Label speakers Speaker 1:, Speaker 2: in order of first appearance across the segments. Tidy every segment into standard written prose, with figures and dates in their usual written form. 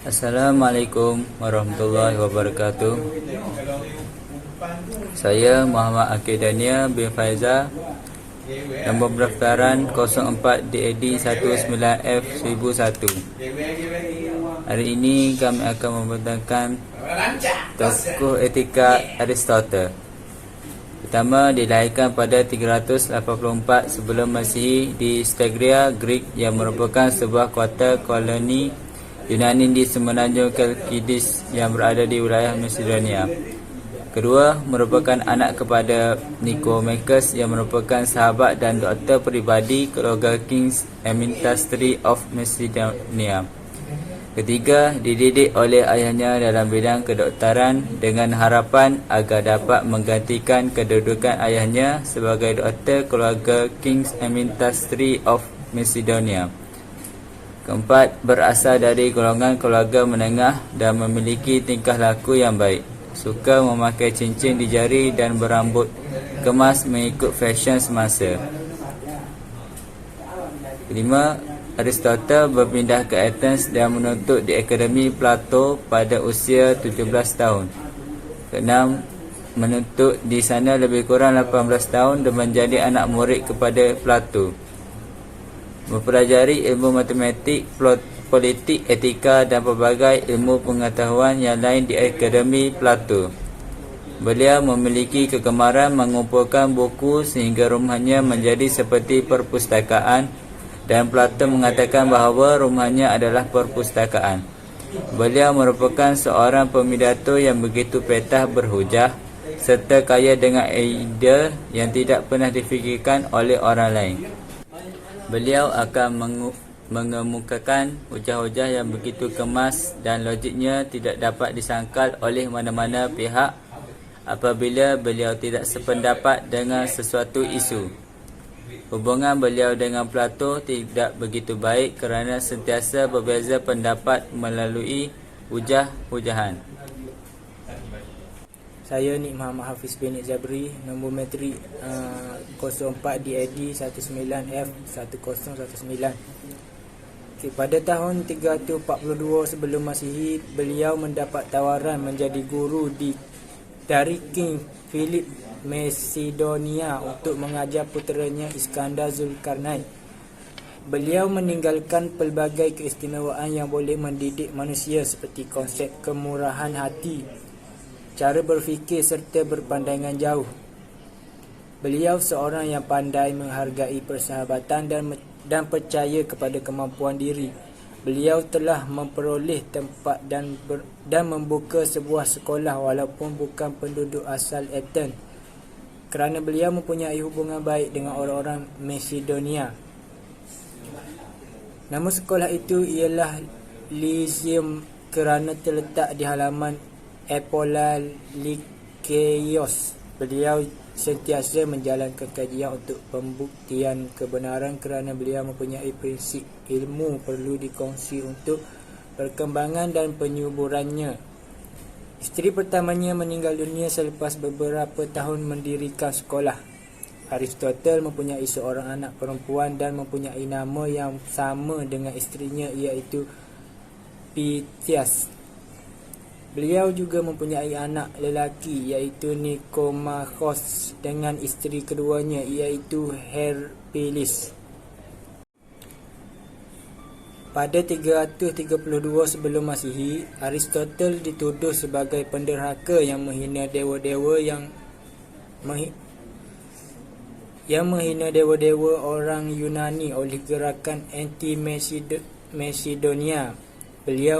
Speaker 1: Assalamualaikum warahmatullahi wabarakatuh. Saya Muhammad Akidania bin Faizal. Nombor pendaftaran 04 DAD 19F 1001. Hari ini kami akan membentangkan tokoh etika Aristotle. Pertama, dilahirkan pada 384 sebelum Masihi di Stegria, Greek, yang merupakan sebuah kota koloni Yunani di semenanjung Kelkidis yang berada di wilayah Macedonia. Kedua, merupakan anak kepada Nicomacheus yang merupakan sahabat dan doktor peribadi keluarga King Amyntas III of Macedonia. Ketiga, dididik oleh ayahnya dalam bidang kedokteran dengan harapan agar dapat menggantikan kedudukan ayahnya sebagai doktor keluarga King Amyntas III of Macedonia. Keempat, berasal dari golongan keluarga menengah dan memiliki tingkah laku yang baik. Suka memakai cincin di jari dan berambut kemas mengikut fashion semasa. Kelima, Aristotle berpindah ke Athens dan menuntut di Akademi Plato pada usia 17 tahun. Keenam, menuntut di sana lebih kurang 18 tahun dan menjadi anak murid kepada Plato. Mempelajari ilmu matematik, politik, etika dan pelbagai ilmu pengetahuan yang lain di Akademi Plato. Beliau memiliki kegemaran mengumpulkan buku sehingga rumahnya menjadi seperti perpustakaan, dan Plato mengatakan bahawa rumahnya adalah perpustakaan. Beliau merupakan seorang pemidato yang begitu petah berhujah serta kaya dengan ide yang tidak pernah difikirkan oleh orang lain. Beliau akan mengemukakan hujah-hujah yang begitu kemas dan logiknya tidak dapat disangkal oleh mana-mana pihak apabila beliau tidak sependapat dengan sesuatu isu. Hubungan beliau dengan Plato tidak begitu baik kerana sentiasa berbeza pendapat melalui hujah-hujahan.
Speaker 2: Saya Nik Muhammad Hafiz bin Zabri, nombor metrik 04 DAD 19F 1019. Pada tahun 342 sebelum Masihi, beliau mendapat tawaran menjadi guru dari King Philip Macedonia untuk mengajar puteranya Iskandar Zulkarnain. Beliau meninggalkan pelbagai keistimewaan yang boleh mendidik manusia seperti konsep kemurahan hati, cara berfikir serta berpandangan jauh. Beliau seorang yang pandai menghargai persahabatan dan percaya kepada kemampuan diri. Beliau telah memperoleh tempat dan membuka sebuah sekolah walaupun bukan penduduk asal Athens, kerana beliau mempunyai hubungan baik dengan orang-orang Macedonia. Nama sekolah itu ialah Lyceum kerana terletak di halaman Apolla Lyceos. Beliau sentiasa menjalankan kajian untuk pembuktian kebenaran kerana beliau mempunyai prinsip ilmu perlu dikongsi untuk perkembangan dan penyuburannya. Isteri pertamanya meninggal dunia selepas beberapa tahun mendirikan sekolah. Aristotle mempunyai seorang anak perempuan dan mempunyai nama yang sama dengan isterinya, iaitu Pythias. Beliau juga mempunyai anak lelaki iaitu Nicomacheus dengan isteri keduanya iaitu Herphilis. Pada 332 sebelum Masihi, Aristotle dituduh sebagai penderhaka yang menghina dewa-dewa menghina dewa-dewa orang Yunani oleh gerakan anti-Macedonia. Beliau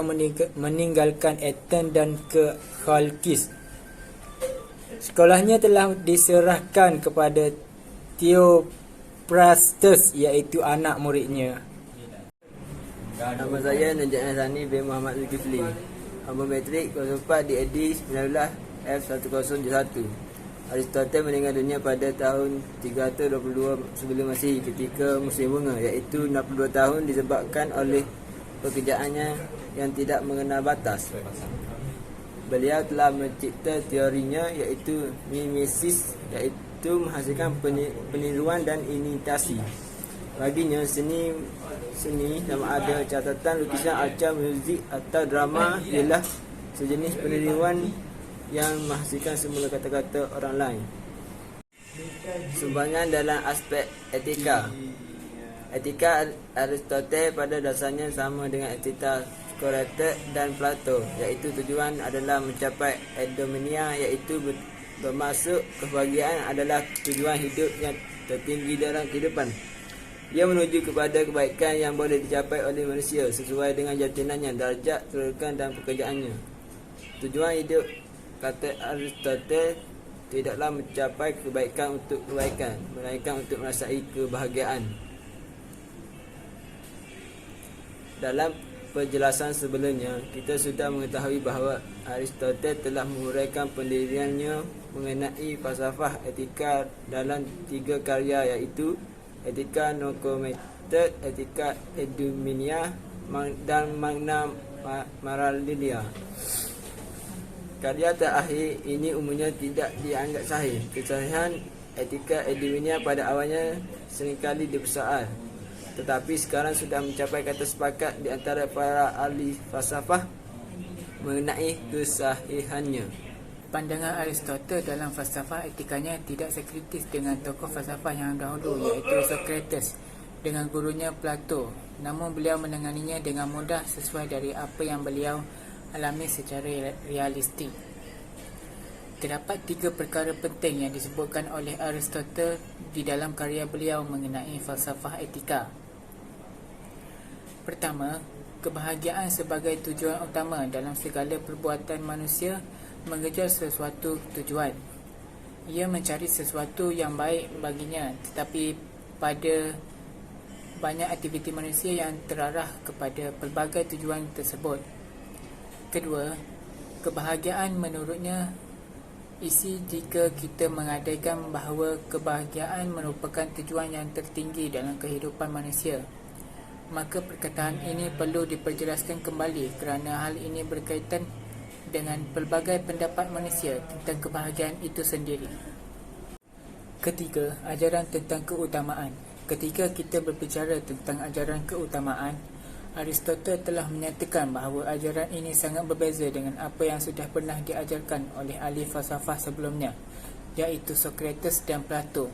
Speaker 2: meninggalkan Athens dan ke Chalkis. Sekolahnya telah diserahkan kepada Theophrastus iaitu anak muridnya.
Speaker 3: Nama saya Najat Nasani bin Muhammad Zulkifli. Nombor metrik 04 DAD 19F 1071. Aristotle meninggal dunia pada tahun 322 sebelum Masihi ketika musim bunga, iaitu 62 tahun, disebabkan oleh pekerjaannya yang tidak mengenal batas. Beliau telah mencipta teorinya iaitu mimesis, iaitu menghasilkan peniruan dan imitasi. Baginya, seni sama ada catatan, lukisan, arca, muzik atau drama ialah sejenis peniruan yang menghasilkan semula kata-kata orang lain. Sumbangan dalam aspek etika. Etika Aristoteles pada dasarnya sama dengan etika Socrates dan Plato, iaitu tujuan adalah mencapai eudaimonia, iaitu bermaksud kebahagiaan adalah tujuan hidup yang tertinggi dalam kehidupan. Ia menuju kepada kebaikan yang boleh dicapai oleh manusia sesuai dengan jatinannya, darjat, kedudukan dan pekerjaannya. Tujuan hidup, kata Aristoteles, tidaklah mencapai kebaikan untuk kebaikan, melainkan untuk merasai kebahagiaan. Dalam penjelasan sebelumnya, kita sudah mengetahui bahawa Aristoteles telah menguraikan pendiriannya mengenai falsafah etika dalam 3 karya, iaitu Etika Nicomachetes, Etika Eudaimonia dan Magna Moralia. Karya terakhir ini umumnya tidak dianggap sahih. Kesahihan Etika Eudaimonia pada awalnya seringkali dipersoal, tetapi sekarang sudah mencapai kata sepakat di antara para ahli falsafah mengenai kesahihannya.
Speaker 2: Pandangan Aristoteles dalam falsafah etikanya tidak sekritis dengan tokoh falsafah yang dahulu, iaitu Socrates dengan gurunya Plato. Namun beliau menanganinya dengan mudah sesuai dari apa yang beliau alami secara realistik. Terdapat 3 perkara penting yang disebutkan oleh Aristoteles di dalam karya beliau mengenai falsafah etika. Pertama, kebahagiaan sebagai tujuan utama dalam segala perbuatan manusia mengejar sesuatu tujuan. Ia mencari sesuatu yang baik baginya, tetapi pada banyak aktiviti manusia yang terarah kepada pelbagai tujuan tersebut. Kedua, kebahagiaan menurutnya isi jika kita mengandaikan bahawa kebahagiaan merupakan tujuan yang tertinggi dalam kehidupan manusia. Maka perkataan ini perlu diperjelaskan kembali kerana hal ini berkaitan dengan pelbagai pendapat manusia tentang kebahagiaan itu sendiri. Ketiga, ajaran tentang keutamaan. Ketika kita berbicara tentang ajaran keutamaan, Aristoteles telah menyatakan bahawa ajaran ini sangat berbeza dengan apa yang sudah pernah diajarkan oleh ahli falsafah sebelumnya, iaitu Socrates dan Plato,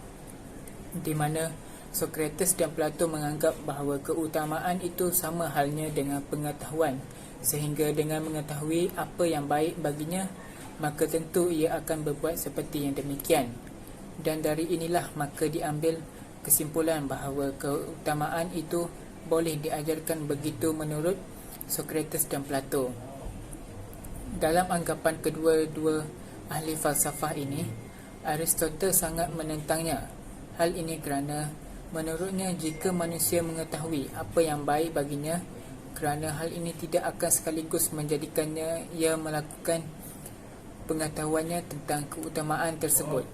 Speaker 2: di mana Socrates dan Plato menganggap bahawa keutamaan itu sama halnya dengan pengetahuan, sehingga dengan mengetahui apa yang baik baginya, maka tentu ia akan berbuat seperti yang demikian. Dan dari inilah maka diambil kesimpulan bahawa keutamaan itu boleh diajarkan begitu menurut Socrates dan Plato. Dalam anggapan kedua-dua ahli falsafah ini, Aristoteles sangat menentangnya. Hal ini kerana menurutnya jika manusia mengetahui apa yang baik baginya, kerana hal ini tidak akan sekaligus menjadikannya ia melakukan pengetahuannya tentang keutamaan tersebut.